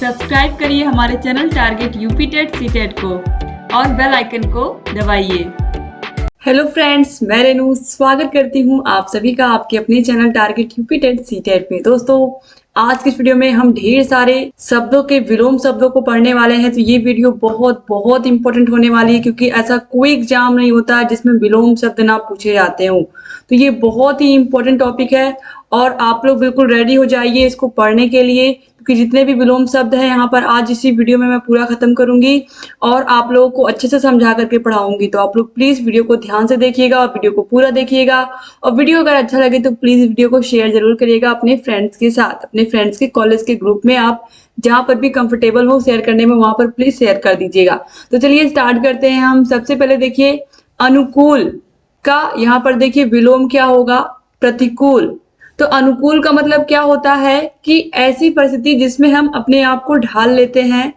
Subscribe करिए हमारे channel target UP TET C TET को और बेल आइकन को दबाइए। हेलो फ्रेंड्स, मैं रेनू स्वागत करती हूँ आप सभी का आपके अपने channel target UP TET C TET में। दोस्तों, आज की इस वीडियो में हम ढेर सारे शब्दों के विलोम शब्दों को पढ़ने वाले हैं। तो ये वीडियो बहुत बहुत इंपॉर्टेंट होने वाली है, क्योंकि ऐसा कोई एग्जाम नहीं होता है जिसमें विलोम शब्द ना पूछे जाते हो। तो ये बहुत ही इंपॉर्टेंट टॉपिक है और आप लोग बिल्कुल रेडी हो जाइए इसको पढ़ने के लिए, क्योंकि जितने भी विलोम शब्द हैं यहाँ पर आज इसी वीडियो में मैं पूरा खत्म करूंगी और आप लोगों को अच्छे से समझा करके पढ़ाऊंगी। तो आप लोग प्लीज वीडियो को ध्यान से देखिएगा और वीडियो को पूरा देखिएगा। और वीडियो अगर अच्छा लगे तो प्लीज वीडियो को शेयर जरूर करिएगा अपने फ्रेंड्स के साथ, अपने फ्रेंड्स के कॉलेज के ग्रुप में। आप जहां पर भी कंफर्टेबल हो शेयर करने में, वहां पर प्लीज शेयर कर दीजिएगा। तो चलिए स्टार्ट करते हैं हम। सबसे पहले देखिए अनुकूल का यहाँ पर देखिए विलोम क्या होगा, प्रतिकूल। तो अनुकूल का मतलब क्या होता है कि ऐसी परिस्थिति जिसमें हम अपने आप को ढाल लेते हैं,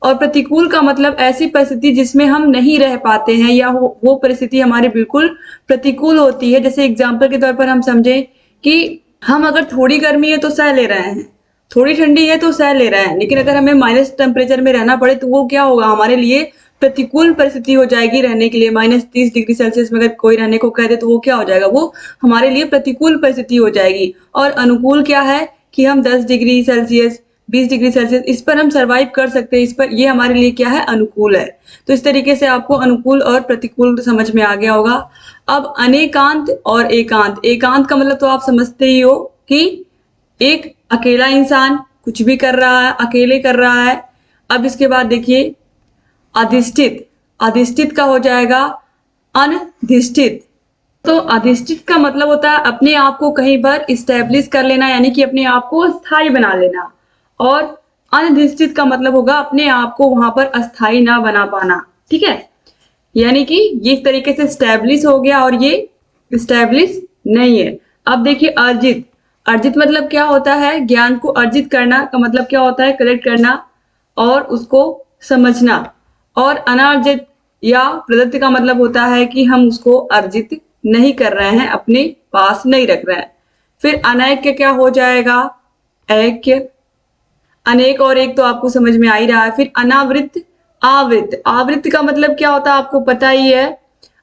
और प्रतिकूल का मतलब ऐसी परिस्थिति जिसमें हम नहीं रह पाते हैं या वो परिस्थिति हमारे बिल्कुल प्रतिकूल होती है। जैसे एग्जाम्पल के तौर पर हम समझें कि हम अगर थोड़ी गर्मी है तो सह ले रहे हैं, थोड़ी ठंडी है तो सह ले रहे हैं, लेकिन अगर हमें माइनस टेम्परेचर में रहना पड़े तो वो क्या होगा, हमारे लिए प्रतिकूल परिस्थिति हो जाएगी रहने के लिए। -30 डिग्री सेल्सियस में अगर कोई रहने को कह दे तो वो क्या हो जाएगा, वो हमारे लिए प्रतिकूल परिस्थिति हो जाएगी। और अनुकूल क्या है कि हम 10 डिग्री सेल्सियस 20 डिग्री सेल्सियस इस पर हम सरवाइव कर सकते हैं, इस पर ये हमारे लिए क्या है, अनुकूल है। तो इस तरीके से आपको अनुकूल और प्रतिकूल समझ में आ गया होगा। अब अनेकांत और एकांत। एकांत का मतलब तो आप समझते ही हो कि एक अकेला इंसान कुछ भी कर रहा है, अकेले कर रहा है। अब इसके बाद देखिए अधिष्ठित। अधिष्ठित का हो जाएगा अनधिष्ठित। तो अधिष्ठित का मतलब होता है अपने आप को कहीं पर इस्टेब्लिश कर लेना, यानी कि अपने आप को स्थायी बना लेना। और अनधिष्ठित का मतलब होगा अपने आप को वहां पर अस्थायी ना बना पाना। ठीक है, यानी कि ये इस तरीके से स्टैब्लिश हो गया और ये स्टैब्लिश नहीं है। अब देखिए अर्जित। अर्जित मतलब क्या होता है, ज्ञान को अर्जित करना का मतलब क्या होता है, कलेक्ट करना और उसको समझना। और अनार्जित या प्रदत्त का मतलब होता है कि हम उसको अर्जित नहीं कर रहे हैं, अपने पास नहीं रख रहे हैं। फिर अनैक्य क्या हो जाएगा, ऐक्य। अनेक और एक तो आपको समझ में आ ही रहा है। फिर अनावृत, आवृत। आवृत का मतलब क्या होता है आपको पता ही है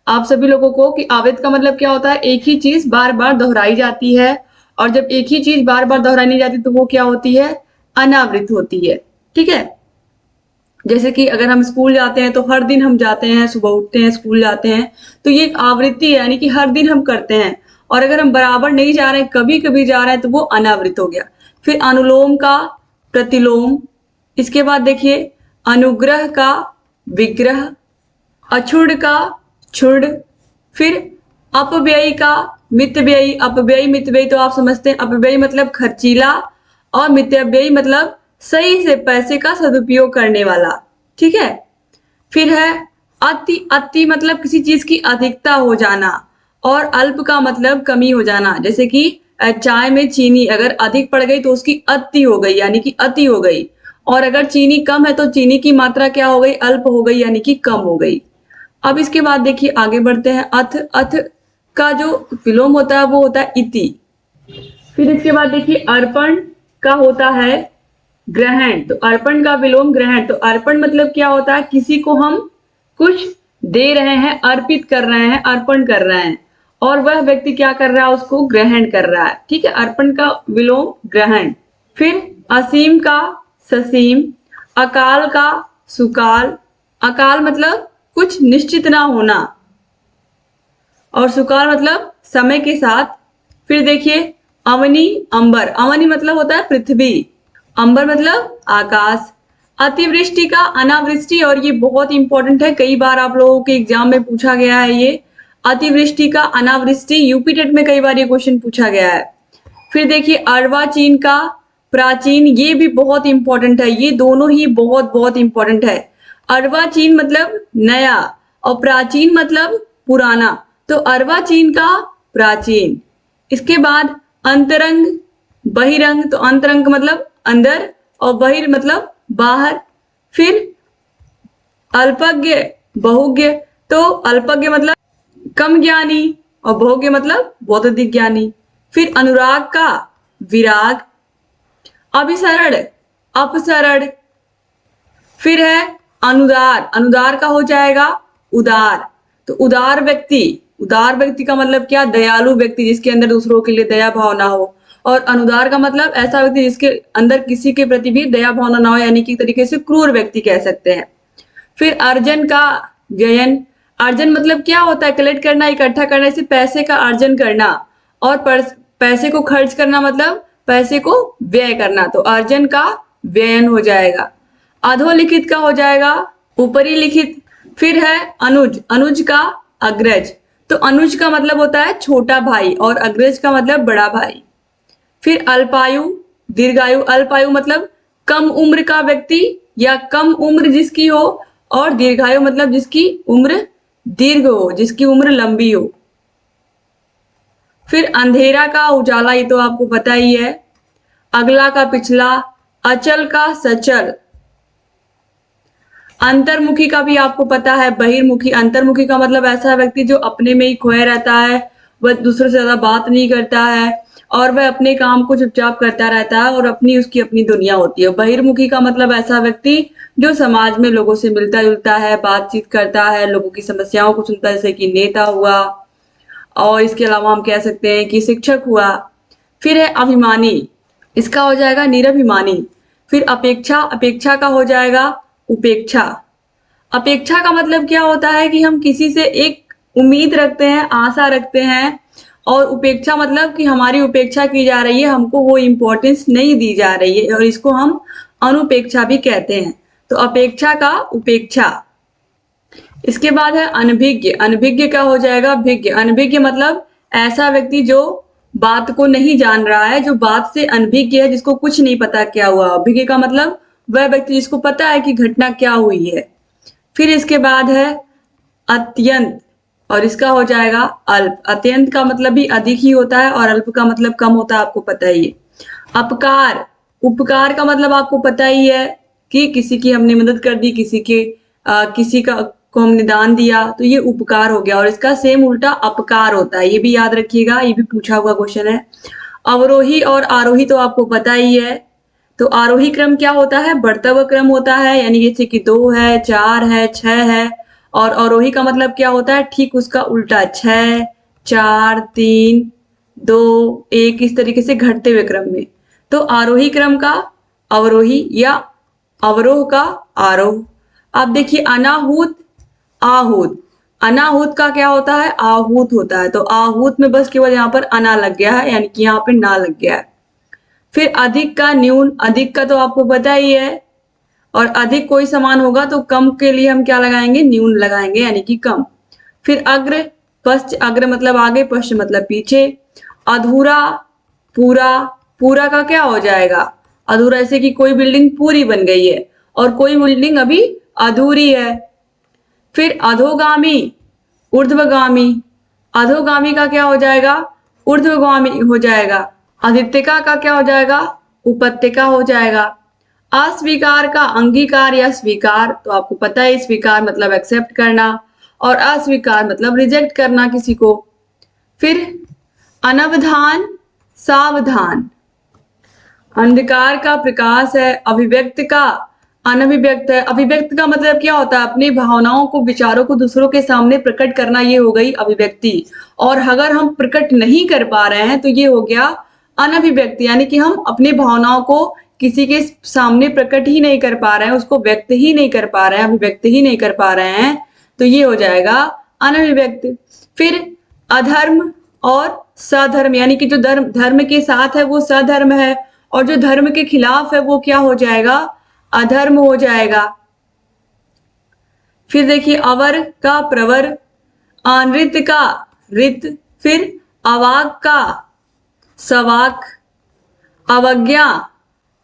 आप सभी लोगों को कि आवृत का मतलब क्या होता है, एक ही चीज बार बार दोहराई जाती है। और जब एक ही चीज बार बार दोहराई नहीं जाती तो वो क्या होती है, अनावृत होती है। ठीक है, जैसे कि अगर हम स्कूल जाते हैं तो हर दिन हम जाते हैं, सुबह उठते हैं स्कूल जाते हैं, तो ये एक आवृत्ति है, यानी कि हर दिन हम करते हैं। और अगर हम बराबर नहीं जा रहे हैं, कभी कभी जा रहे हैं, तो वो अनावृत हो गया। फिर अनुलोम का प्रतिलोम। इसके बाद देखिए अनुग्रह का विग्रह, अछुड़ का छुड़। फिर अपव्ययी का मितव्ययी। अपव्ययी मितव्ययी तो आप समझते हैं, अपव्ययी मतलब खर्चीला और मितव्ययी मतलब सही से पैसे का सदुपयोग करने वाला। ठीक है, फिर है अति। अति मतलब किसी चीज की अधिकता हो जाना, और अल्प का मतलब कमी हो जाना। जैसे कि चाय में चीनी अगर अधिक पड़ गई तो उसकी अति हो गई, यानी कि अति हो गई। और अगर चीनी कम है तो चीनी की मात्रा क्या हो गई, अल्प हो गई, यानी कि कम हो गई। अब इसके बाद देखिए आगे बढ़ते हैं। अथ। अथ का जो विलोम होता है वो होता है इति। फिर इसके बाद देखिए अर्पण का होता है ग्रहण। तो अर्पण का विलोम ग्रहण। तो अर्पण मतलब क्या होता है, किसी को हम कुछ दे रहे हैं, अर्पित कर रहे हैं, अर्पण कर रहे हैं, और वह व्यक्ति क्या कर रहा है, उसको ग्रहण कर रहा है। ठीक है, अर्पण का विलोम ग्रहण। फिर असीम का ससीम, अकाल का सुकाल। अकाल मतलब कुछ निश्चित ना होना, और सुकाल मतलब समय के साथ। फिर देखिए अवनी अंबर। अवनी मतलब होता है पृथ्वी, अंबर मतलब आकाश। अतिवृष्टि का अनावृष्टि, और ये बहुत इंपॉर्टेंट है, कई बार आप लोगों के एग्जाम में पूछा गया है ये। अतिवृष्टि का अनावृष्टि, यूपी टेट में कई बार ये क्वेश्चन पूछा गया है। फिर देखिए अर्वाचीन का प्राचीन, ये भी बहुत इंपॉर्टेंट है, ये दोनों ही बहुत बहुत इंपॉर्टेंट है। अर्वाचीन मतलब नया और प्राचीन मतलब पुराना। तो अर्वाचीन का प्राचीन। इसके बाद अंतरंग बहिरंग। तो अंतरंग मतलब अंदर और बहिर मतलब बाहर। फिर अल्पज्ञ बहुज्ञ। तो अल्पज्ञ मतलब कम ज्ञानी और बहुज्ञ मतलब बहुत अधिक ज्ञानी। फिर अनुराग का विराग। अभिसरण अपसरण। फिर है अनुदार, अनुदार का हो जाएगा उदार। तो उदार व्यक्ति का मतलब क्या, दयालु व्यक्ति जिसके अंदर दूसरों के लिए दया भावना हो। और अनुदार का मतलब ऐसा व्यक्ति जिसके अंदर किसी के प्रति भी दया भावना ना हो, यानी कि एक तरीके से क्रूर व्यक्ति कह सकते हैं। फिर अर्जन का व्ययन, अर्जन मतलब क्या होता है, कलेक्ट करना, इकट्ठा करना, इसे पैसे का अर्जन करना। और पैसे को खर्च करना मतलब पैसे को व्यय करना, तो अर्जन का व्ययन हो जाएगा। अधोलिखित का हो जाएगा ऊपरी लिखित। फिर है अनुज, अनुज का अग्रज, तो अनुज का मतलब होता है छोटा भाई और अग्रज का मतलब बड़ा भाई। फिर अल्पायु दीर्घायु, अल्पायु मतलब कम उम्र का व्यक्ति या कम उम्र जिसकी हो, और दीर्घायु मतलब जिसकी उम्र दीर्घ हो, जिसकी उम्र लंबी हो। फिर अंधेरा का उजाला, ये तो आपको पता ही है। अगला का पिछला, अचल का सचल। अंतर्मुखी का भी आपको पता है, बहिर्मुखी। अंतर्मुखी का मतलब ऐसा व्यक्ति जो अपने में ही खोया रहता है, वह दूसरों से ज्यादा बात नहीं करता है और वह अपने काम को चुपचाप करता रहता है और अपनी उसकी अपनी दुनिया होती है। बहिर्मुखी का मतलब ऐसा व्यक्ति जो समाज में लोगों से मिलता जुलता है, बातचीत करता है, लोगों की समस्याओं को सुनता है, जैसे कि नेता हुआ, और इसके अलावा हम कह सकते हैं कि शिक्षक हुआ। फिर है अभिमानी, इसका हो जाएगा निरभिमानी। फिर अपेक्षा, अपेक्षा का हो जाएगा उपेक्षा। अपेक्षा का मतलब क्या होता है कि हम किसी से एक उम्मीद रखते हैं, आशा रखते हैं, और उपेक्षा मतलब कि हमारी उपेक्षा की जा रही है, हमको वो इम्पोर्टेंस नहीं दी जा रही है, और इसको हम अनुपेक्षा भी कहते हैं। तो अपेक्षा का उपेक्षा। इसके बाद है अनभिज्ञ, अनभिज्ञ का हो जाएगा भिज्ञ। अनभिज्ञ मतलब ऐसा व्यक्ति जो बात को नहीं जान रहा है, जो बात से अनभिज्ञ है, जिसको कुछ नहीं पता क्या हुआ। भिज्ञ का मतलब वह व्यक्ति जिसको पता है कि घटना क्या हुई है। फिर इसके बाद है अत्यंत, और इसका हो जाएगा अल्प। अत्यंत का मतलब भी अधिक ही होता है और अल्प का मतलब कम होता है, आपको पता ही है। अपकार, उपकार का मतलब आपको पता ही है कि किसी की हमने मदद कर दी, किसी का को हमने दान दिया, तो ये उपकार हो गया। और इसका सेम उल्टा अपकार होता है, ये भी याद रखिएगा, ये भी पूछा हुआ क्वेश्चन है। अवरोही और आरोही तो आपको पता ही है। तो आरोही क्रम क्या होता है, बढ़ता हुआ क्रम होता है, यानी जैसे कि 2 है, 4 है, 6 है। और अवरोही का मतलब क्या होता है, ठीक उसका उल्टा, 6, 4, 3, 2, 1, इस तरीके से घटते हुए क्रम में। तो आरोही क्रम का अवरोही या अवरोह का आरोह। अब देखिए अनाहूत, आहूत। अनाहूत का क्या होता है, आहूत होता है। तो आहूत में बस केवल यहाँ पर अना लग गया है, यानी कि यहाँ पे ना लग गया है। फिर अधिक का न्यून, अधिक का तो आपको पता ही है, और अधिक कोई समान होगा तो कम के लिए हम क्या लगाएंगे, न्यून लगाएंगे, यानी कि कम। फिर अग्र, पश्च, अग्र मतलब आगे, पश्च मतलब पीछे। अधूरा, पूरा, पूरा का क्या हो जाएगा, अधूरा, ऐसे कि कोई बिल्डिंग पूरी बन गई है और कोई बिल्डिंग अभी अधूरी है। फिर अधोगामी, ऊर्ध्वगामी। अधोगामी का क्या हो जाएगा, ऊर्ध्वगामी हो जाएगा। अधित्यका का क्या हो जाएगा, उपत्यका हो जाएगा। अस्वीकार का अंगीकार या स्वीकार, तो आपको पता है स्वीकार मतलब एक्सेप्ट करना और अस्वीकार मतलब रिजेक्ट करना किसी को। फिर अनवधान, सावधान। अंधकार का प्रकाश है। अभिव्यक्त का अनभिव्यक्त है। अभिव्यक्त का मतलब क्या होता है, अपनी भावनाओं को, विचारों को दूसरों के सामने प्रकट करना, ये हो गई अभिव्यक्ति। और अगर हम प्रकट नहीं कर पा रहे हैं तो ये हो गया अनभिव्यक्ति, यानी कि हम अपनी भावनाओं को किसी के सामने प्रकट ही नहीं कर पा रहे हैं, उसको व्यक्त ही नहीं कर पा रहे हैं, अभिव्यक्त ही नहीं कर पा रहे हैं, तो ये हो जाएगा अनभिव्यक्त। फिर अधर्म और सधर्म, यानी कि जो धर्म के साथ है वो सधर्म है, और जो धर्म के खिलाफ है वो क्या हो जाएगा, अधर्म हो जाएगा। फिर देखिए अवर का प्रवर, अनृत का रित। फिर अवाक का सवाक। अवज्ञा,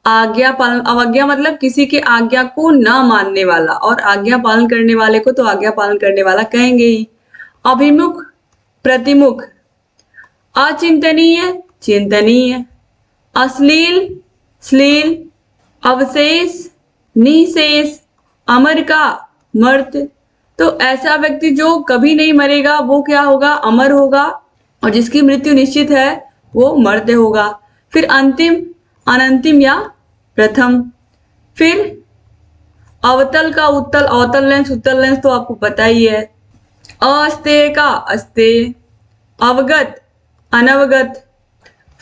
आज्ञा पालन। अवज्ञा मतलब किसी के आज्ञा को न मानने वाला, और आज्ञा पालन करने वाले को तो आज्ञा पालन करने वाला कहेंगे ही। अभिमुख, प्रतिमुख। अचिंतनीय, चिंतनीय। अश्लील, श्लील। अवशेष, निशेष। अमर का मर्त, तो ऐसा व्यक्ति जो कभी नहीं मरेगा वो क्या होगा, अमर होगा, और जिसकी मृत्यु निश्चित है वो मर्त्य होगा। फिर अंतिम, अनंतिम या प्रथम। फिर अवतल का उत्तल, अवतल लेंस, उत्तल लेंस तो आपको पता ही है। अस्तेय का अस्तेय, अवगत, अनवगत।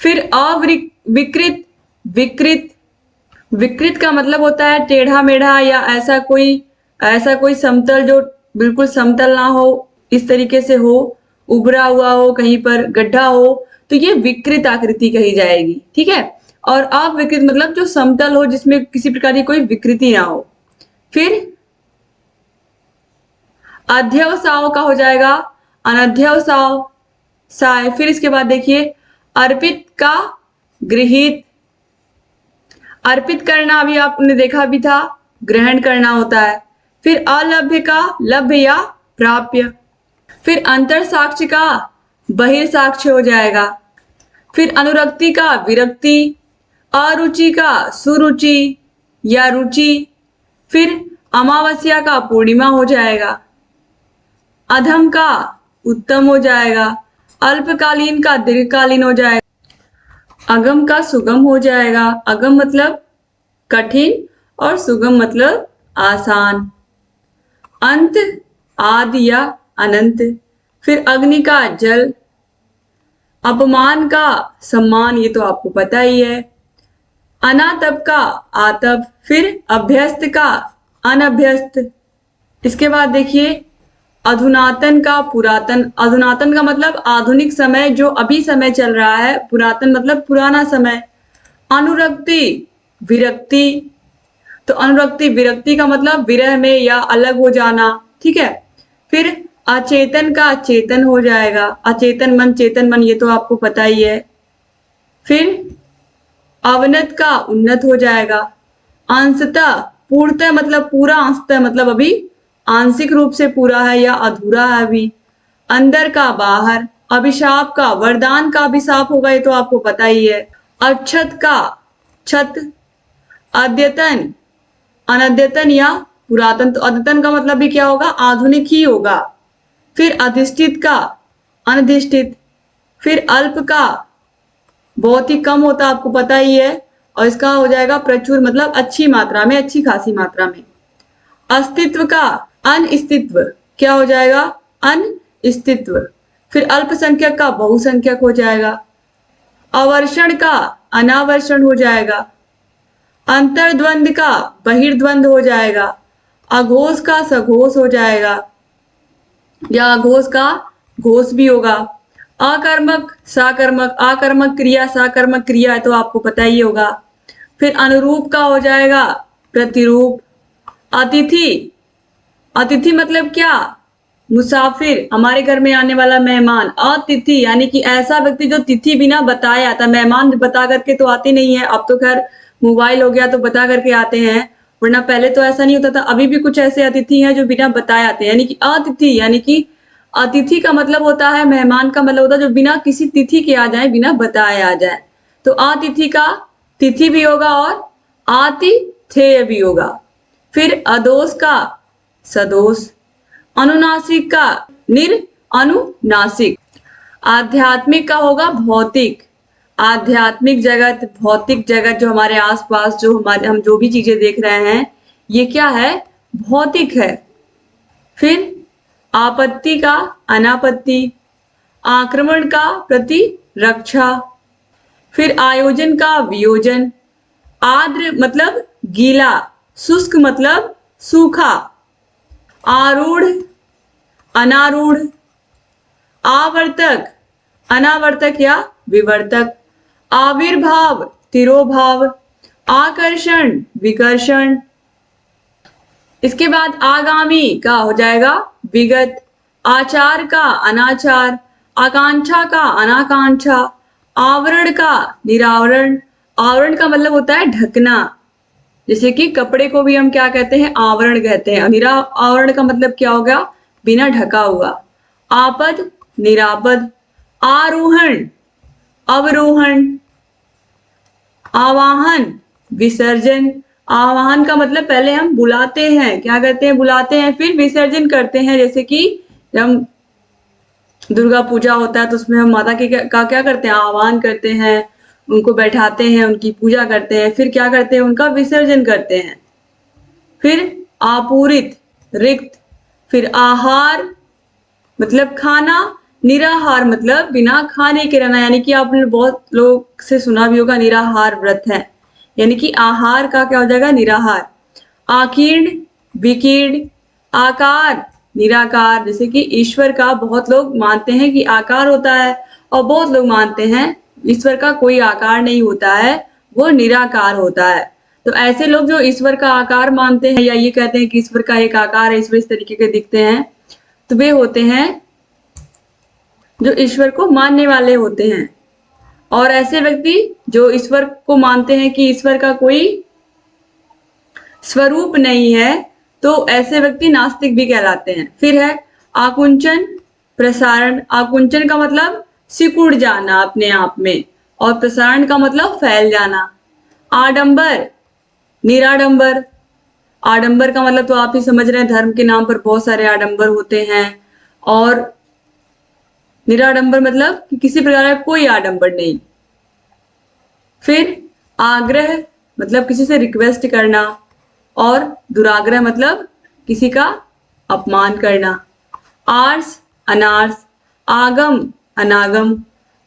फिर अविकृत, विकृत। विकृत का मतलब होता है टेढ़ा मेढ़ा या ऐसा कोई समतल जो बिल्कुल समतल ना हो, इस तरीके से हो, उभरा हुआ हो, कहीं पर गड्ढा हो, तो ये विकृत आकृति कही जाएगी। ठीक है। और अविकृत मतलब जो समतल हो, जिसमें किसी प्रकार की कोई विकृति ना हो। फिर अध्यवसाव का हो जाएगा अनध्यवसाव, साय। फिर इसके बाद देखिए अर्पित का गृहीत। अर्पित करना अभी आपने देखा भी था, ग्रहण करना होता है। फिर अलभ्य का लभ्य या प्राप्य। फिर अंतर साक्ष्य का बहिर साक्ष्य हो जाएगा। फिर अनुरक्ति का विरक्ति, अरुचि का सुरुचि या रुचि। फिर अमावस्या का पूर्णिमा हो जाएगा। अधम का उत्तम हो जाएगा। अल्पकालीन का दीर्घकालीन हो जाएगा। अगम का सुगम हो जाएगा। अगम मतलब कठिन और सुगम मतलब आसान। अंत आदि या अनंत। फिर अग्नि का जल, अपमान का सम्मान, ये तो आपको पता ही है। अनातप का आतप। फिर अभ्यस्त का अनभ्यस्त। इसके बाद देखिए अधुनातन का पुरातन। अधुनातन का मतलब आधुनिक समय, जो अभी समय चल रहा है। पुरातन मतलब पुराना समय। अनुरक्ति विरक्ति, तो अनुरक्ति विरक्ति का मतलब विरह में या अलग हो जाना। ठीक है। फिर अचेतन का चेतन हो जाएगा। अचेतन मन चेतन मन, ये तो आपको पता ही है। फिर अवनत का उन्नत हो जाएगा। अंशतः पूर्णतः मतलब पूरा, अंशतः मतलब अभी आंशिक रूप से पूरा है या अधूरा है अभी। अंदर का बाहर। अभिशाप का वरदान का अभिशाप होगा, ये तो आपको पता ही है। अक्षत का छत। अद्यतन अनद्यतन या पुरातन, तो अद्यतन का मतलब भी क्या होगा, आधुनिक ही होगा। फिर अधिष्ठित का अनधिष्ठित। फिर अल्प का बहुत ही कम होता, आपको पता ही है। और इसका हो जाएगा प्रचुर, मतलब अच्छी मात्रा में, अच्छी खासी मात्रा में। अस्तित्व का अनस्तित्व, क्या हो जाएगा, अनस्तित्व। फिर अल्पसंख्यक का बहुसंख्यक हो जाएगा। अवर्षण का अनावर्षण हो जाएगा। अंतर्द्वंद का बहिर्द्वंद हो जाएगा। अघोष का सघोष हो जाएगा, या अघोष का घोष भी होगा। अकर्मक साकर्मक, आकर्मक क्रिया साकर्मक क्रिया, तो आपको पता ही होगा। फिर अनुरूप का हो जाएगा प्रतिरूप। अतिथि, अतिथि मतलब क्या, मुसाफिर, हमारे घर में आने वाला मेहमान। अतिथि यानी कि ऐसा व्यक्ति जो तिथि बिना बताए आता। मेहमान बता करके तो आते नहीं है, अब तो खैर मोबाइल हो गया तो बता करके आते हैं, वरना पहले तो ऐसा नहीं होता था। अभी भी कुछ ऐसे अतिथि हैं जो बिना बताए आते हैं, यानी कि अतिथि, यानी कि अतिथि का मतलब होता है, मेहमान का मतलब होता है जो बिना किसी तिथि के आ जाए, बिना बताए आ जाए। तो अतिथि का तिथि भी होगा और आतिथेय भी होगा। फिर अदोष का सदोष। अनुनासिक का निर अनुनासिक। आध्यात्मिक का होगा भौतिक। आध्यात्मिक जगत, भौतिक जगत, जो हमारे आसपास जो हम जो भी चीजें देख रहे हैं, ये क्या है, भौतिक है। फिर आपत्ति का अनापत्ति। आक्रमण का प्रतिरक्षा। फिर आयोजन का वियोजन। आर्द्र मतलब गीला, शुष्क मतलब सूखा। आरूढ़ अनारूढ़। आवर्तक अनावर्तक या विवर्तक। आविर्भाव तिरोभाव। आकर्षण विकर्षण। इसके बाद आगामी का हो जाएगा विगत। आचार का अनाचार। आकांक्षा का अनाकांक्षा। आवरण का निरावरण। आवरण का मतलब होता है ढकना, जैसे कि कपड़े को भी हम क्या कहते हैं, आवरण कहते हैं। निरा आवरण का मतलब क्या होगा, बिना ढका हुआ। आपद निरापद। आरोहण अवरोहण। आवाहन विसर्जन। आवाहन का मतलब पहले हम बुलाते हैं, क्या करते हैं, बुलाते हैं, फिर विसर्जन करते हैं। जैसे कि जब दुर्गा पूजा होता है तो उसमें हम माता के का क्या करते हैं, आह्वान करते हैं, उनको बैठाते हैं, उनकी पूजा करते हैं, फिर क्या करते हैं, उनका विसर्जन करते हैं। फिर अपूरित रिक्त, फिर आहार मतलब खाना, निराहार मतलब बिना खाने के रहना, यानी कि आपने बहुत लोग से सुना भी होगा निराहार व्रत है, यानी कि आहार का क्या हो जाएगा निराहार। आकीर्ण, विकीर्ण, आकार, निराकार, जैसे कि ईश्वर का बहुत लोग मानते हैं कि आकार होता है और बहुत लोग मानते हैं ईश्वर का कोई आकार नहीं होता है, वो निराकार होता है। तो ऐसे लोग जो ईश्वर का आकार मानते हैं या ये कहते हैं कि ईश्वर का एक आकार है, ईश्वर इस तरीके के दिखते हैं, तो वे होते हैं जो ईश्वर को मानने वाले होते हैं। और ऐसे व्यक्ति जो ईश्वर को मानते हैं कि ईश्वर का कोई स्वरूप नहीं है, तो ऐसे व्यक्ति नास्तिक भी कहलाते हैं। फिर है आकुंचन, प्रसारण। आकुंचन का मतलब सिकुड़ जाना अपने आप में, और प्रसारण का मतलब फैल जाना। आडंबर, निराडंबर। आडंबर का मतलब तो आप ही समझ रहे हैं, धर्म के नाम पर बहुत सारे आडंबर होते हैं। और निराडंबर मतलब कि किसी प्रकार का कोई आडंबर नहीं। फिर आग्रह मतलब किसी से रिक्वेस्ट करना, और दुराग्रह मतलब किसी का अपमान करना। आर्स, अनार्स। आगम, अनागम।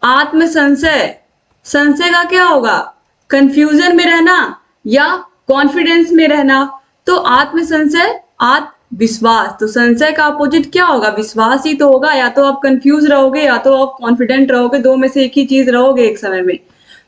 आत्म संशय, संशय का क्या होगा, कंफ्यूजन में रहना या कॉन्फिडेंस में रहना। तो आत्म संशय, आत्म विश्वास, तो संशय का अपोजिट क्या होगा, विश्वास ही तो होगा। या तो आप कंफ्यूज रहोगे या तो आप कॉन्फिडेंट रहोगे, दो में से एक ही चीज रहोगे एक समय में।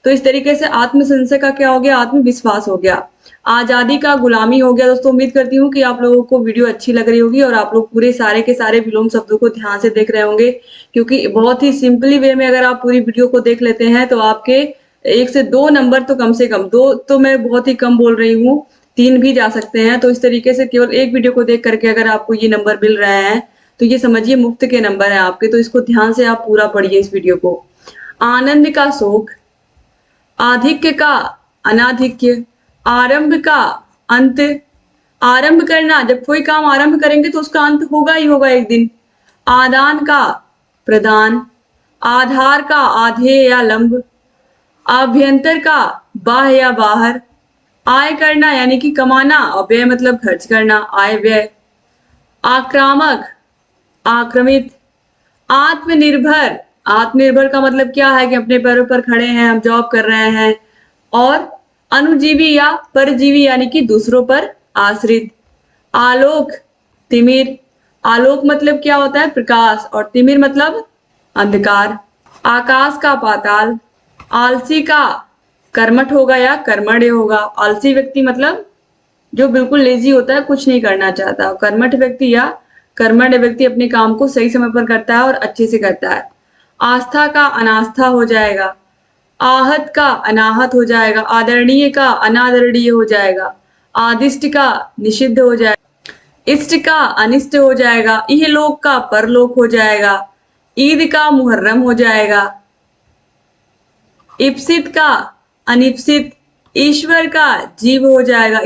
तो इस तरीके से आत्म संशय का क्या हो गया, आत्मविश्वास हो गया। आजादी का गुलामी हो गया। दोस्तों उम्मीद करती हूँ कि आप लोगों को वीडियो अच्छी लग रही होगी और आप लोग पूरे सारे के सारे विलोम शब्दों को ध्यान से देख रहे होंगे, क्योंकि बहुत ही सिंपली वे में अगर आप पूरी वीडियो को देख लेते हैं तो आपके 1 से 2 नंबर तो कम से कम, 2 तो मैं बहुत ही कम बोल रही हूँ, 3 भी जा सकते हैं। तो इस तरीके से केवल एक वीडियो को देख करके अगर आपको ये नंबर मिल रहे हैं तो ये समझिए मुफ्त के नंबर है आपके। तो इसको ध्यान से आप पूरा पढ़िए इस वीडियो को। आनंद का शोक, आधिक्य का अनाधिक्य, आरंभ का अंत। आरंभ करना, जब कोई काम आरंभ करेंगे तो उसका अंत होगा ही होगा एक दिन। आदान का प्रदान, आधार का आधेय या लंब, आभ्यंतर का बाह्य या बाहर। आय करना यानी कि कमाना, और व्यय मतलब खर्च करना, आय व्यय। आक्रामक, आक्रमित। आत्मनिर्भर, आत्मनिर्भर का मतलब क्या है कि अपने पैरों पर खड़े हैं, हम जॉब कर रहे हैं। और अनुजीवी या परजीवी यानी कि दूसरों पर आश्रित। आलोक, तिमिर। आलोक मतलब क्या होता है, प्रकाश, और तिमिर मतलब अंधकार। आकाश का पाताल। आलसी का कर्मठ होगा या कर्मण्य होगा। आलसी व्यक्ति मतलब जो बिल्कुल लेजी होता है, कुछ नहीं करना चाहता। कर्मठ व्यक्ति या कर्मण्य व्यक्ति अपने काम को सही समय पर करता है और अच्छे से करता है। आस्था का अनास्था हो जाएगा। आहत का अनाहत हो जाएगा। आदरणीय का अनादरणीय हो जाएगा। आदिष्ट का निषिद्ध हो जाएगा। इष्ट का अनिष्ट हो जाएगा। इहलोक का परलोक हो जाएगा। ईद का मुहर्रम हो जाएगा। इप्सित का अनिप्सित। ईश्वर का जीव हो जाएगा।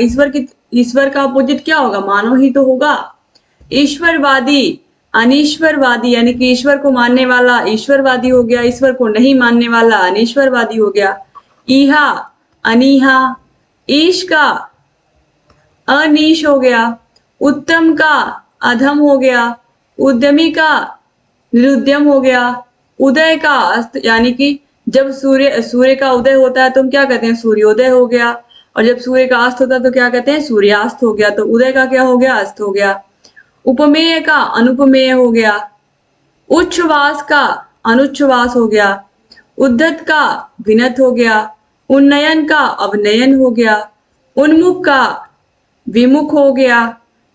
ईश्वर का अपोजिट क्या होगा, मानव ही तो होगा। ईश्वरवादी, अनीश्वरवादी यानी कि ईश्वर को मानने वाला ईश्वरवादी हो गया, ईश्वर को नहीं मानने वाला अनीश्वरवादी हो गया। ईहा, अनीहा। ईश का अनीश हो गया। उत्तम का अधम हो गया। उद्यमी का निरुद्यम हो गया। उदय का अस्त, यानी कि जब सूर्य का उदय होता है तो हम क्या कहते हैं, सूर्योदय हो गया। और जब सूर्य का अस्त होता है तो क्या कहते हैं, सूर्यास्त हो गया। तो उदय का क्या हो गया, अस्त हो गया। उपमेय का अनुपमेय हो गया। उच्छ्वास का अनुच्छ्वास हो गया। उद्धत का विनत हो गया। उन्नयन का अवनयन हो गया। उन्मुख का विमुख हो गया।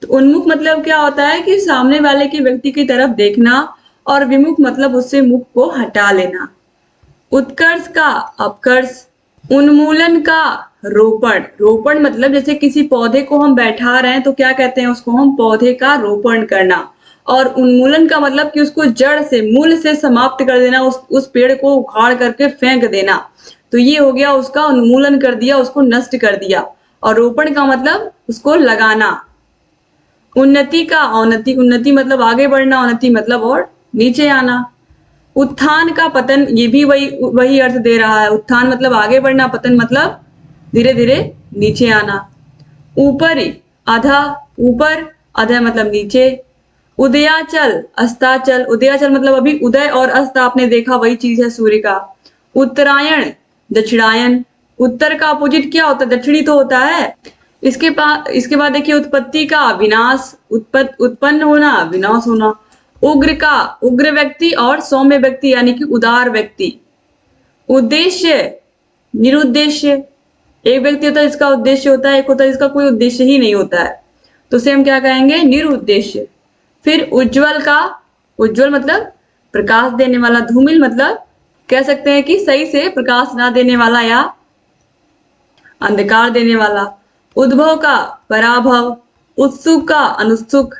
तो उन्मुख मतलब क्या होता है कि सामने वाले के व्यक्ति की तरफ देखना, और विमुख मतलब उससे मुख को हटा लेना। उत्कर्ष का अपकर्ष। उन्मूलन का रोपण। रोपण मतलब जैसे किसी पौधे को हम बैठा रहे हैं तो क्या कहते हैं, उसको हम पौधे का रोपण करना। और उन्मूलन का मतलब कि उसको जड़ से, मूल से समाप्त कर देना, उस पेड़ को उखाड़ करके फेंक देना। तो ये हो गया, उसका उन्मूलन कर दिया, उसको नष्ट कर दिया। और रोपण का मतलब उसको लगाना। उन्नति का अवनति। उन्नति मतलब आगे बढ़ना, अवनति मतलब और नीचे आना। उत्थान का पतन, ये भी वही अर्थ दे रहा है। उत्थान मतलब आगे बढ़ना, पतन मतलब धीरे धीरे नीचे आना। ऊपरी, आधा, ऊपर, अधः मतलब नीचे। उदयाचल, अस्ताचल, उदयाचल मतलब अभी उदय और अस्त आपने देखा वही चीज है सूर्य का। उत्तरायण, दक्षिणायन, उत्तर का अपोजिट क्या होता है? दक्षिणी तो होता है। इसके बाद देखिए उत्पत्ति का विनाश, उत्पन्न होना, विनाश होना। उग्र का, उग्र व्यक्ति और सौम्य व्यक्ति यानी कि उदार व्यक्ति। उद्देश्य, निरुद्देश्य, एक व्यक्ति होता है जिसका उद्देश्य होता है, एक होता है जिसका कोई उद्देश्य ही नहीं होता है, तो उसे हम क्या कहेंगे? निरुद्देश्य। फिर उज्जवल का, उज्जवल मतलब प्रकाश देने वाला, धूमिल मतलब कह सकते हैं कि सही से प्रकाश ना देने वाला या अंधकार देने वाला। उद्भव का पराभव, उत्सुक का अनुत्सुक,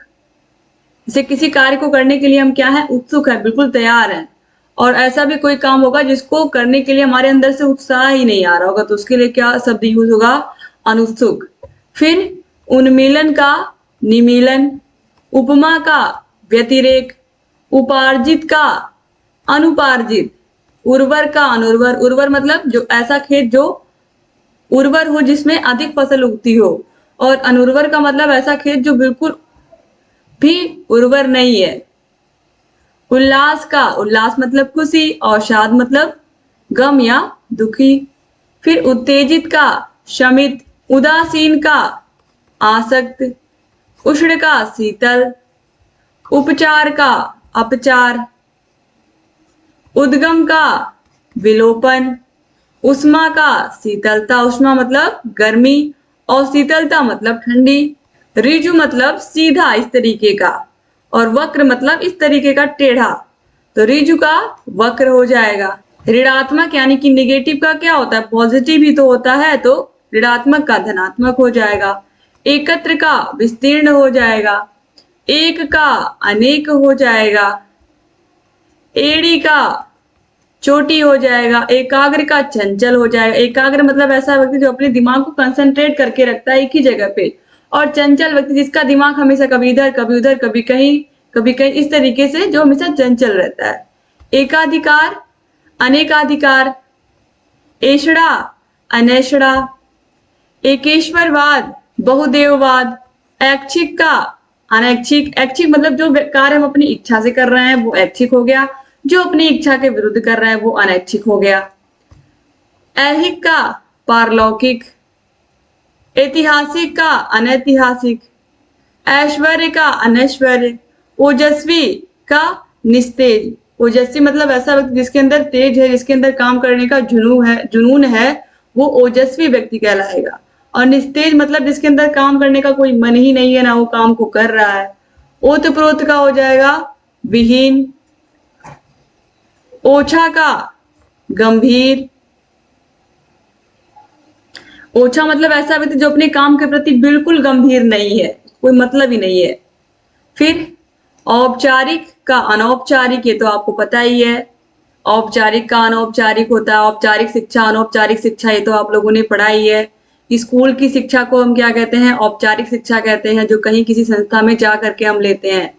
जैसे किसी कार्य को करने के लिए हम क्या है? उत्सुक है, बिल्कुल तैयार है। और ऐसा भी कोई काम होगा जिसको करने के लिए हमारे अंदर से उत्साह ही नहीं आ रहा होगा, तो उसके लिए क्या शब्द यूज होगा? अनुत्सुक। फिर उन्मीलन का निमीलन, उपमा का व्यतिरेक, उपार्जित का अनुपार्जित, उर्वर का अनुर्वर, उर्वर मतलब जो ऐसा खेत जो उर्वर हो जिसमें अधिक फसल उगती हो, और अनुर्वर का मतलब ऐसा खेत जो बिल्कुल भी उर्वर नहीं है। उल्लास का, उल्लास मतलब खुशी, अवसाद मतलब गम या दुखी। फिर उत्तेजित का शमित, उदासीन का आसक्त, उष्ण का शीतल, उपचार का अपचार, उद्गम का विलोपन, उष्मा का शीतलता, उष्मा मतलब गर्मी और शीतलता मतलब ठंडी। ऋजु मतलब सीधा इस तरीके का, और वक्र मतलब इस तरीके का टेढ़ा, तो ऋजु का वक्र हो जाएगा। ऋणात्मक यानी कि निगेटिव का क्या होता है? पॉजिटिव ही तो होता है, तो ऋणात्मक का धनात्मक हो जाएगा। एकत्र का विस्तीर्ण हो जाएगा, एक का अनेक हो जाएगा, एड़ी का चोटी हो जाएगा, एकाग्र का चंचल हो जाएगा। एकाग्र मतलब ऐसा व्यक्ति जो अपने दिमाग को कंसंट्रेट करके रखता है एक ही जगह पे, और चंचल व्यक्ति जिसका दिमाग हमेशा कभी इधर कभी उधर कभी कहीं इस तरीके से, जो हमेशा चंचल रहता है। एकाधिकार, अनेकाधिकार, ऐषणा, अनैषणा, एकेश्वरवाद, बहुदेववाद, ऐच्छिक का अनैच्छिक, ऐच्छिक मतलब जो कार्य हम अपनी इच्छा से कर रहे हैं वो ऐच्छिक हो गया, जो अपनी इच्छा के विरुद्ध कर रहा है वो अनैच्छिक हो गया। ऐहिक का पारलौकिक, ऐतिहासिक का अनैतिहासिक, ऐश्वर्य का अनैश्वर्य, ओजस्वी का निस्तेज। ओजस्वी मतलब ऐसा व्यक्ति जिसके अंदर तेज है, जिसके अंदर काम करने का जुनून है, वो ओजस्वी व्यक्ति कहलाएगा। और निस्तेज मतलब जिसके अंदर काम करने का कोई मन ही नहीं है, ना वो काम को कर रहा है। ओतप्रोत का हो जाएगा विहीन। ओछा का गंभीर, ओछा मतलब ऐसा व्यक्ति जो अपने काम के प्रति बिल्कुल गंभीर नहीं है, कोई मतलब ही नहीं है। फिर औपचारिक का अनौपचारिक, ये तो आपको पता ही है। औपचारिक का अनौपचारिक होता है, औपचारिक शिक्षा अनौपचारिक शिक्षा, ये तो आप लोगों ने पढ़ा ही है। स्कूल की शिक्षा को हम क्या कहते हैं? औपचारिक शिक्षा कहते हैं, जो कहीं किसी संस्था में जा करके हम लेते हैं।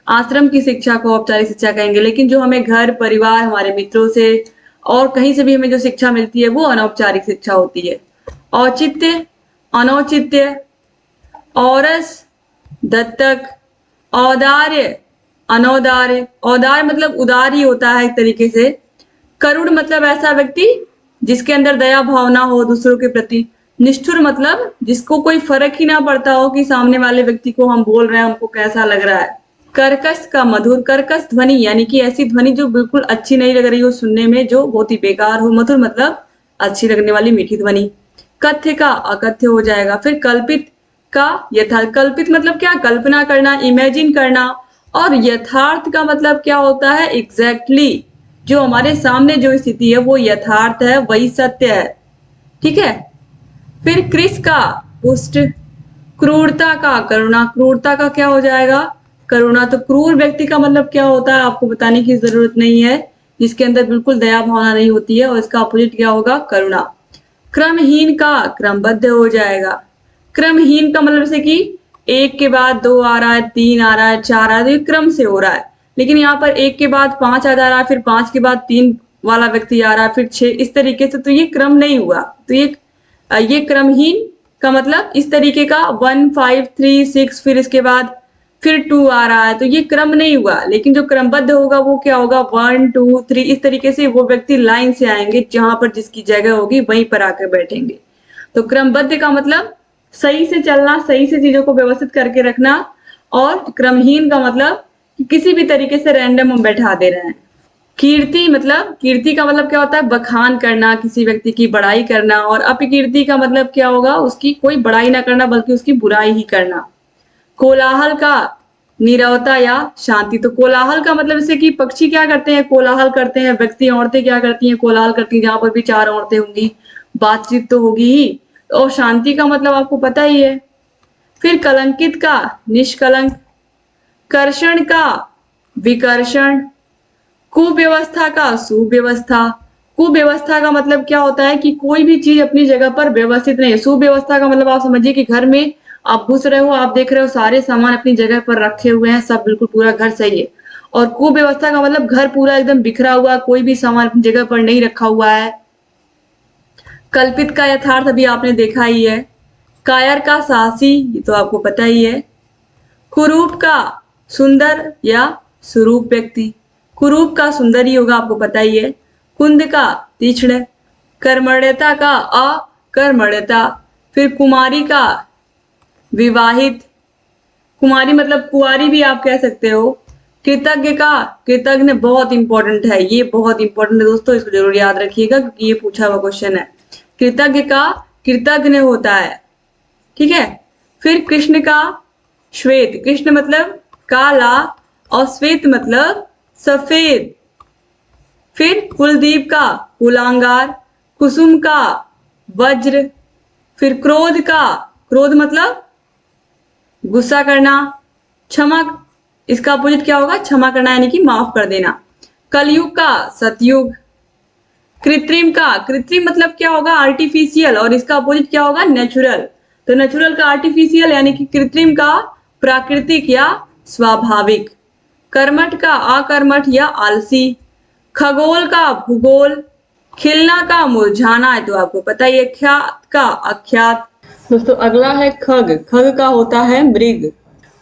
आश्रम की शिक्षा को औपचारिक शिक्षा कहेंगे, लेकिन जो हमें घर परिवार हमारे मित्रों से और कहीं से भी हमें जो शिक्षा मिलती है वो अनौपचारिक शिक्षा होती है। औचित्य, अनौचित्य, औरस, दत्तक, औदार्य, अनौदार्य। औदार्य मतलब उदार ही होता है एक तरीके से। करुण मतलब ऐसा व्यक्ति जिसके अंदर दया भावना हो दूसरों के प्रति। निष्ठुर मतलब जिसको कोई फर्क ही ना पड़ता हो कि सामने वाले व्यक्ति को हम बोल रहे हैं हमको कैसा लग रहा है। कर्कश का मधुर, कर्कश ध्वनि यानी कि ऐसी ध्वनि जो बिल्कुल अच्छी नहीं लग रही हो सुनने में, जो बहुत ही बेकार हो। मधुर मतलब अच्छी लगने वाली मीठी ध्वनि। कथ्य का अकथ्य हो जाएगा। फिर कल्पित का यथार्थ, कल्पित मतलब क्या? कल्पना करना, इमेजिन करना। और यथार्थ का मतलब क्या होता है? एग्जैक्टली जो हमारे सामने जो स्थिति है वो यथार्थ है, वही सत्य है। ठीक है। फिर कृष का पुष्ट, क्रूरता का करुणा, क्रूरता का क्या हो जाएगा? करुणा। तो क्रूर व्यक्ति का मतलब क्या होता है आपको बताने की जरूरत नहीं है, जिसके अंदर बिल्कुल दया भावना नहीं होती है, और इसका अपोजिट क्या होगा? करुणा। क्रमहीन का क्रमबद्ध हो जाएगा। क्रमहीन का मतलब जैसे कि एक के बाद दो आ रहा है, तीन आ रहा है, चार आ रहा है, तो क्रम से हो रहा है। लेकिन यहाँ पर एक के बाद पांच आ जा रहा है, फिर पांच के बाद तीन वाला व्यक्ति आ रहा है, फिर छह, इस तरीके से, तो ये क्रम नहीं हुआ। तो ये क्रमहीन का मतलब इस तरीके का 1 5 3 6 फिर इसके बाद फिर 2 आ रहा है, तो ये क्रम नहीं हुआ, लेकिन जो क्रमबद्ध होगा वो क्या होगा 1 2 3 इस तरीके से वो व्यक्ति लाइन से आएंगे, जहां पर जिसकी जगह होगी वहीं पर आकर बैठेंगे। तो क्रमबद्ध का मतलब सही से चलना, सही से चीजों को व्यवस्थित करके रखना, और क्रमहीन का मतलब कि किसी भी तरीके से रैंडम हम बैठा दे रहे हैं। कीर्ति मतलब, कीर्ति का मतलब क्या होता है बखान करना, किसी व्यक्ति की बड़ाई करना, और अपकीर्ति का मतलब क्या होगा उसकी कोई बड़ाई ना करना बल्कि उसकी बुराई ही करना। कोलाहल का नीरवता या शांति, तो कोलाहल का मतलब जैसे कि पक्षी क्या करते हैं कोलाहल करते हैं, व्यक्ति औरतें क्या करती हैं कोलाहल करती हैं, जहां पर भी 4 औरतें होंगी बातचीत तो होगी ही। और शांति का मतलब आपको पता ही है। फिर कलंकित का निष्कलंक, कर्षण का विकर्षण, कुव्यवस्था का सुव्यवस्था। कुव्यवस्था का मतलब क्या होता है कि कोई भी चीज अपनी जगह पर व्यवस्थित नहीं है। सुव्यवस्था का मतलब आप समझिए कि घर में आप घुस रहे हो, आप देख रहे हो सारे सामान अपनी जगह पर रखे हुए हैं, सब बिल्कुल पूरा घर सही है। और कुव्यवस्था का मतलब घर पूरा एकदम बिखरा हुआ, कोई भी सामान अपनी जगह पर नहीं रखा हुआ है। कल्पित का यथार्थ अभी आपने देखा ही है। कायर का साहसी, ये तो आपको पता ही है। कुरूप का सुंदर या सुरूप व्यक्ति, कुरूप का सुंदर ही होगा आपको पता ही है। कुंद का तीक्ष्ण, कर्मण्यता का अकर्मण्यता, फिर कुमारी का विवाहित, कुमारी मतलब कुंवारी भी आप कह सकते हो। कृतज्ञ का, कृतज्ञ बहुत इंपॉर्टेंट है, ये बहुत इंपॉर्टेंट है दोस्तों, इसको जरूर याद रखिएगा क्योंकि ये पूछा हुआ क्वेश्चन है। कृतज्ञ का कृतज्ञ होता है, ठीक है। फिर कृष्ण का श्वेत, कृष्ण मतलब काला और श्वेत मतलब सफेद। फिर कुलदीप का कुलांगार, कुसुम का वज्र। फिर क्रोध का, क्रोध मतलब गुस्सा करना। क्षमा, इसका अपोजिट क्या होगा क्षमा करना यानी कि माफ कर देना। कलयुग का सतयुग। कृत्रिम का, कृत्रिम मतलब क्या होगा आर्टिफिशियल, और इसका अपोजिट क्या होगा नेचुरल। तो नेचुरल का आर्टिफिशियल यानी कि कृत्रिम का प्राकृतिक या स्वाभाविक। कर्मठ का अकर्मठ या आलसी। खगोल का भूगोल। खिलना का मुरझाना, है तो आपको पता ही है। ख्यात का अख्यात। दोस्तों अगला है खग, खग का होता है मृग।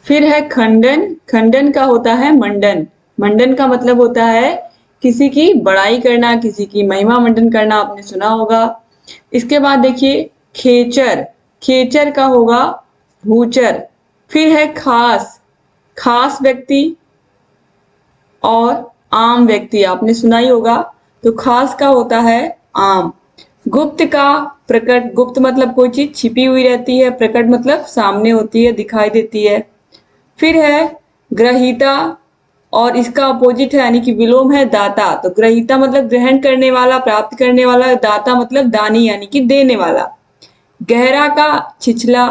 फिर है खंडन, खंडन का होता है मंडन। मंडन का मतलब होता है किसी की बड़ाई करना, किसी की महिमा मंडन करना, आपने सुना होगा। इसके बाद देखिए खेचर, खेचर का होगा भूचर। फिर है खास, खास व्यक्ति और आम व्यक्ति, आपने सुना ही होगा। तो खास का होता है आम। गुप्त का प्रकट, गुप्त मतलब कोई चीज छिपी हुई रहती है, प्रकट मतलब सामने होती है दिखाई देती है। फिर है ग्रहीता, और इसका अपोजिट है यानी कि विलोम है दाता। तो ग्रहीता मतलब ग्रहण करने वाला, प्राप्त करने वाला। दाता मतलब दानी यानी कि देने वाला। गहरा का छिछला,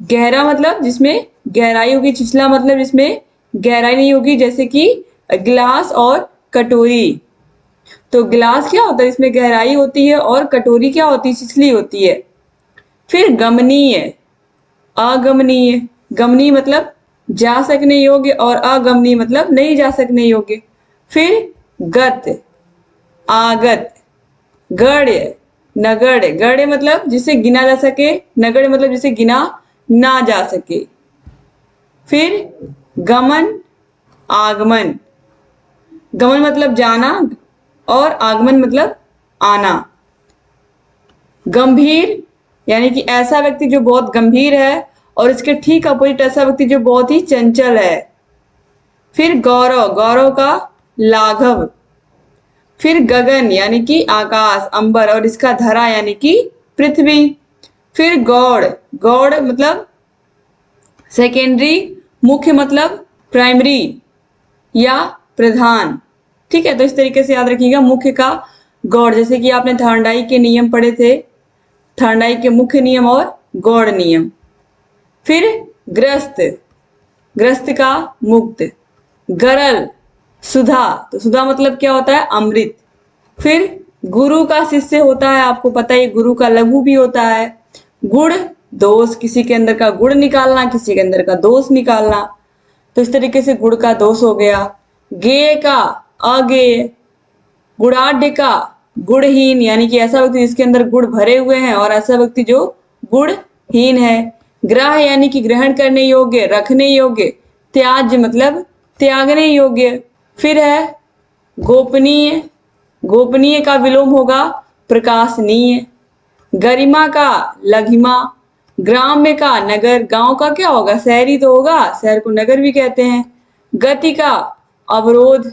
गहरा मतलब जिसमें गहराई होगी, छिछला मतलब जिसमें गहराई नहीं होगी, जैसे कि गिलास और कटोरी। तो गिलास क्या होता है इसमें गहराई होती है, और कटोरी क्या होती है छिछली होती है। फिर गमनीय, अगमनीय, गमनीय मतलब जा सकने योग्य, और अगमनीय मतलब नहीं जा सकने योग्य। फिर गत, आगत, गण्य, नगण्य, गण्य मतलब जिसे गिना जा सके, नगण्य मतलब जिसे गिना ना जा सके। फिर गमन, आगमन, गमन मतलब जाना और आगमन मतलब आना। गंभीर यानी कि ऐसा व्यक्ति जो बहुत गंभीर है, और इसके ठीक अपोजिट ऐसा व्यक्ति जो बहुत ही चंचल है। फिर गौरव, गौरव का लाघव। फिर गगन यानी कि आकाश अंबर, और इसका धरा यानी कि पृथ्वी। फिर गौड़, गौड़ मतलब सेकेंडरी, मुख्य मतलब प्राइमरी या प्रधान, ठीक है। तो इस तरीके से याद रखिएगा मुख्य का गौड़, जैसे कि आपने थर्नडाई के नियम पढ़े थे, थर्नडाई के मुख्य नियम और गौड़ नियम। फिर ग्रस्त, ग्रस्त का मुक्त। गरल, सुधा, तो सुधा मतलब क्या होता है अमृत। फिर गुरु का शिष्य होता है, आपको पता है गुरु का लघु भी होता है। गुण दोष, किसी के अंदर का गुण निकालना, किसी के अंदर का दोष निकालना। तो इस तरीके से गुण का दोष हो गया। गेय का अगेय। गुणाढ़ का गुणहीन, यानी कि ऐसा व्यक्ति जिसके अंदर गुण भरे हुए हैं, और ऐसा व्यक्ति जो गुण हीन है। ग्राह यानी कि ग्रहण करने योग्य, रखने योग्य। त्याज्य मतलब त्यागने योग्य। फिर है गोपनीय, गोपनीय का विलोम होगा प्रकाशनीय। गरिमा का लघिमा। ग्राम्य का नगर, गांव का क्या होगा, शहरी तो होगा, शहर को नगर भी कहते हैं। गति का अवरोध,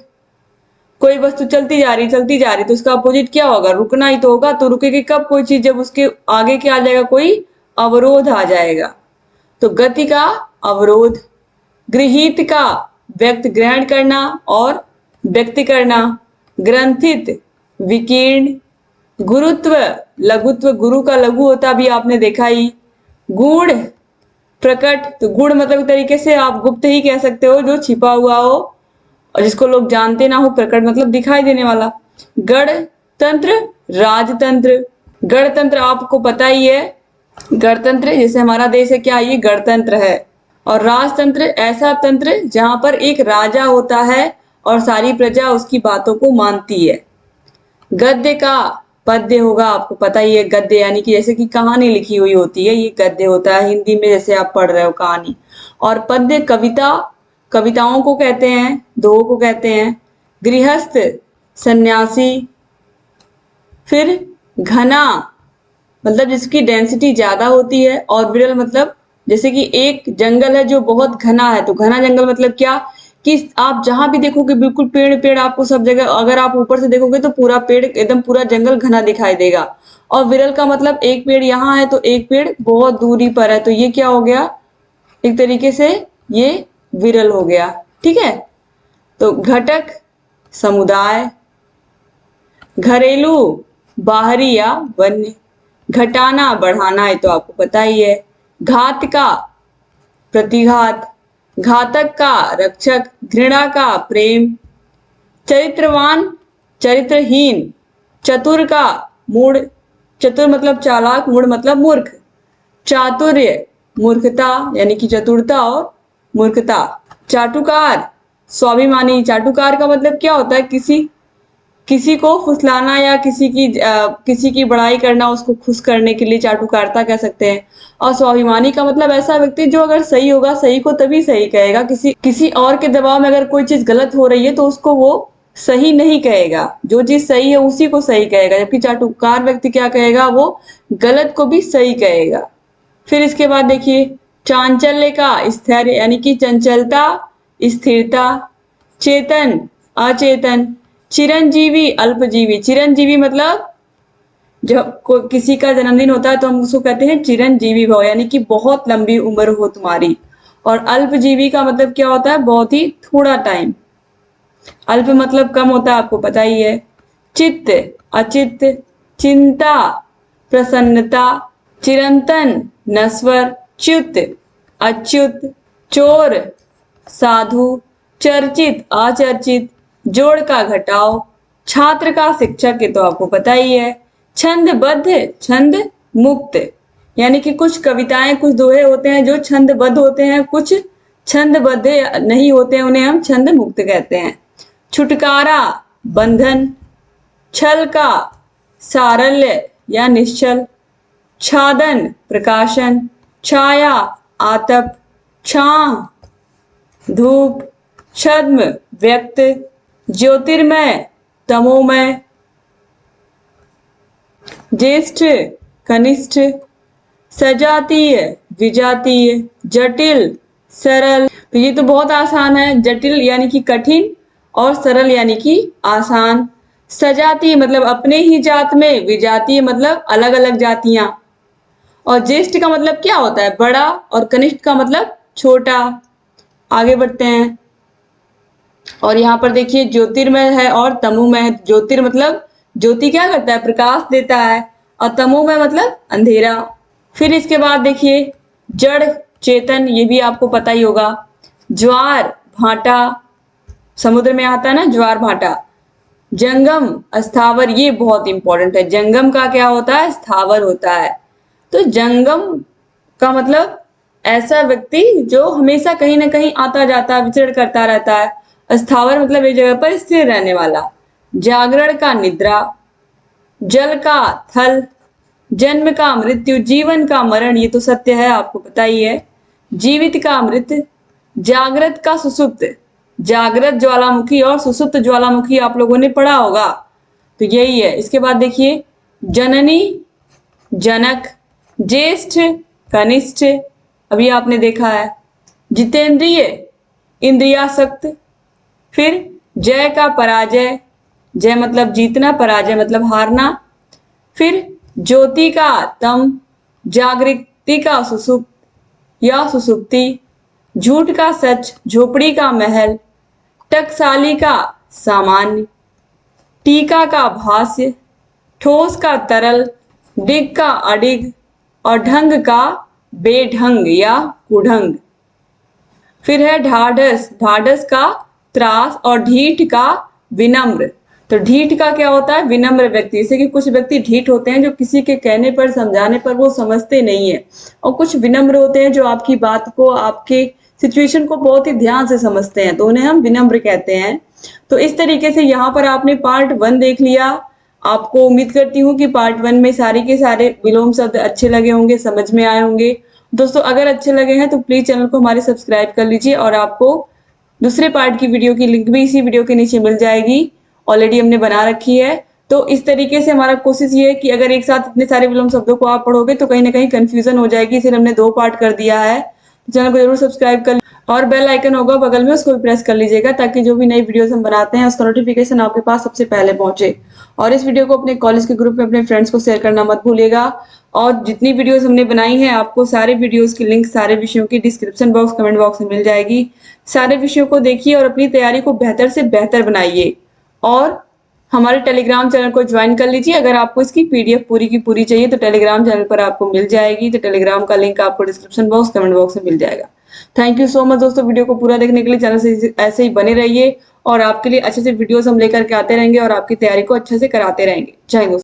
कोई वस्तु चलती जा रही तो उसका अपोजिट क्या होगा, रुकना ही तो होगा। तो रुकेगी कब कोई चीज, जब उसके आगे क्या आ जाएगा, कोई अवरोध आ जाएगा। तो गति का अवरोध। गृहीत का व्यक्त, ग्रहण करना और व्यक्त करना। ग्रंथित विकीर्ण। गुरुत्व लघुत्व, गुरु का लघु होता भी आपने देखा ही। गूढ़ प्रकट, तो गूढ़ मतलब एक तरीके से आप गुप्त ही कह सकते हो, जो छिपा हुआ हो और जिसको लोग जानते ना हो। प्रकट मतलब दिखाई देने वाला। गणतंत्र राजतंत्र। गणतंत्र आपको पता ही है, गणतंत्र जैसे हमारा देश है, क्या ये गणतंत्र है। और राजतंत्र ऐसा तंत्र जहां पर एक राजा होता है और सारी प्रजा उसकी बातों को मानती है। गद्य का पद्य होगा, आपको पता ही है, गद्य यानी कि जैसे कि कहानी लिखी हुई होती है, ये गद्य होता है हिंदी में, जैसे आप पढ़ रहे हो कहानी। और पद्य कविता, कविताओं को कहते हैं, दोहों को कहते हैं। गृहस्थ सन्यासी। फिर घना मतलब जिसकी डेंसिटी ज्यादा होती है, और विरल मतलब जैसे कि एक जंगल है जो बहुत घना है, तो घना जंगल मतलब क्या, कि आप जहां भी देखोगे बिल्कुल पेड़ पेड़ आपको सब जगह, अगर आप ऊपर से देखोगे तो पूरा पेड़ एकदम पूरा जंगल घना दिखाई देगा। और विरल का मतलब एक पेड़ यहाँ है तो एक पेड़ बहुत दूरी पर है, तो ये क्या हो गया, एक तरीके से ये विरल हो गया। ठीक है। तो घटक समुदाय। घरेलू बाहरी या वन्य। घटाना बढ़ाना, है तो आपको पता ही है। घात का प्रतिघात। घातक का रक्षक। घृणा का प्रेम। चरित्रवान चरित्रहीन। चतुर का मूढ़, चतुर मतलब चालाक, मूढ़ मतलब मूर्ख। चातुर्य मूर्खता यानी कि चतुरता और मूर्खता। चाटुकार स्वाभिमानी। चाटुकार का मतलब क्या होता है, किसी किसी को फुसलाना या किसी की बड़ाई करना, उसको खुश करने के लिए चाटुकारिता कह सकते हैं। और स्वाभिमानी का मतलब ऐसा व्यक्ति जो अगर सही होगा, सही को तभी सही कहेगा, किसी और के दबाव में अगर कोई चीज गलत हो रही है तो उसको वो सही नहीं कहेगा, जो चीज सही है उसी को सही कहेगा। जबकि चाटुकार व्यक्ति क्या कहेगा, वो गलत को भी सही कहेगा। फिर इसके बाद देखिए चांचल्य का स्थैर्य यानी कि चंचलता, स्थिरता। चेतन अचेतन। चिरंजीवी अल्पजीवी। चिरंजीवी मतलब जब किसी का जन्मदिन होता है तो हम उसको कहते हैं चिरंजीवी भव, यानी कि बहुत लंबी उम्र हो तुम्हारी। और अल्पजीवी का मतलब क्या होता है, बहुत ही थोड़ा टाइम। अल्प मतलब कम होता है, आपको पता ही है। चित्त अचित्त। चिंता प्रसन्नता। चिरंतन नस्वर। च्युत अच्युत। चोर साधु। चर्चित अचर्चित। जोड़ का घटाओ। छात्र का शिक्षक, ये तो आपको पता ही है। छंदबद्ध छंद मुक्त, यानी कि कुछ कविताएं कुछ दोहे होते हैं जो छंदबद्ध होते हैं, कुछ छंदबद्ध नहीं होते हैं, उन्हें हम छंद मुक्त कहते हैं। छुटकारा बंधन। छल का सारल्य या निश्चल। छादन प्रकाशन। छाया आतप। छाह धूप। छद्म व्यक्त। ज्योतिर्मय तमोमय। ज्येष्ठ कनिष्ठ। सजातीय विजातीय। जटिल सरल, तो ये तो बहुत आसान है। जटिल यानी कि कठिन और सरल यानी कि आसान। सजातीय मतलब अपने ही जात में, विजातीय मतलब अलग अलग जातियां। और ज्येष्ठ का मतलब क्या होता है, बड़ा, और कनिष्ठ का मतलब छोटा। आगे बढ़ते हैं और यहाँ पर देखिए ज्योतिर्मय है और तमोमय। ज्योतिर मतलब ज्योति क्या करता है, प्रकाश देता है, और तमोमय मतलब अंधेरा। फिर इसके बाद देखिए जड़ चेतन, ये भी आपको पता ही होगा। ज्वार भाटा, समुद्र में आता है ना ज्वार भाटा। जंगम स्थावर, ये बहुत इंपॉर्टेंट है। जंगम का क्या होता है, स्थावर होता है। तो जंगम का मतलब ऐसा व्यक्ति जो हमेशा कहीं ना कहीं आता जाता विचरण करता रहता है। स्थावर मतलब एक जगह पर स्थिर रहने वाला। जागरण का निद्रा। जल का थल। जन्म का मृत्यु, जीवन का मरण, ये तो सत्य है, आपको पता ही है। जीवित का मृत, जागृत का सुषुप्त, जागृत ज्वालामुखी और सुषुप्त ज्वालामुखी आप लोगों ने पढ़ा होगा, तो यही है। इसके बाद देखिए, जननी, जनक, ज्येष्ठ, कनिष्ठ, अभी आपने देखा है। जितेंद्रिय, इंद्रियासक्त। फिर जय का पराजय, जय मतलब जीतना, पराजय मतलब हारना। फिर ज्योति का तम, जागृति का सुसुप्त या सुसुप्ति, झूठ का सच, झोपड़ी का महल, टकसाली का सामान्य, टीका का भाष्य, ठोस का तरल, डिग का अडिग और ढंग का बेढंग या कुढंग। फिर है ढाढ़स, ढाढ़स का त्रास और ढीठ का विनम्र। तो ढीठ का क्या होता है? विनम्र व्यक्ति। जैसे कि कुछ व्यक्ति ढीठ होते हैं जो किसी के कहने पर, समझाने पर वो समझते नहीं है, और कुछ विनम्र होते हैं जो आपकी बात को, आपके सिचुएशन को बहुत ही ध्यान से समझते हैं, तो उन्हें हम विनम्र कहते हैं। तो इस तरीके से यहाँ पर आपने पार्ट 1 देख लिया। आपको उम्मीद करती हूँ कि पार्ट 1 में सारे के सारे विलोम शब्द अच्छे लगे होंगे, समझ में आए होंगे। दोस्तों अगर अच्छे लगे हैं तो प्लीज चैनल को हमारे सब्सक्राइब कर लीजिए, और आपको दूसरे पार्ट की वीडियो की लिंक भी इसी वीडियो के नीचे मिल जाएगी, ऑलरेडी हमने बना रखी है। तो इस तरीके से हमारा कोशिश ये है कि अगर एक साथ इतने सारे विलोम शब्दों को आप पढ़ोगे तो कहीं ना कहीं कंफ्यूजन हो जाएगी, इसलिए हमने 2 पार्ट कर दिया है। तो चैनल को जरूर सब्सक्राइब कर और बेल आइकन होगा बगल में, उसको भी प्रेस कर लीजिएगा, ताकि जो भी नई वीडियोस हम बनाते हैं उसका नोटिफिकेशन आपके पास सबसे पहले पहुंचे। और इस वीडियो को अपने कॉलेज के ग्रुप में अपने फ्रेंड्स को शेयर करना मत भूलिएगा। और जितनी वीडियोस हमने बनाई हैं, आपको सारे वीडियोस की लिंक सारे विषयों की डिस्क्रिप्शन बॉक्स, कमेंट बॉक्स में मिल जाएगी। सारे विषयों को देखिए और अपनी तैयारी को बेहतर से बेहतर बनाइए, और हमारे टेलीग्राम चैनल को ज्वाइन कर लीजिए। अगर आपको इसकी पीडीएफ पूरी की पूरी चाहिए तो टेलीग्राम चैनल पर आपको मिल जाएगी, तो टेलीग्राम का लिंक आपको डिस्क्रिप्शन बॉक्स, कमेंट बॉक्स में मिल जाएगा। थैंक यू सो मच दोस्तों, वीडियो को पूरा देखने के लिए। चैनल से ऐसे ही बने रहिए, और आपके लिए अच्छे से वीडियोस हम लेकर के आते रहेंगे और आपकी तैयारी को अच्छे से कराते रहेंगे। जय हिंद।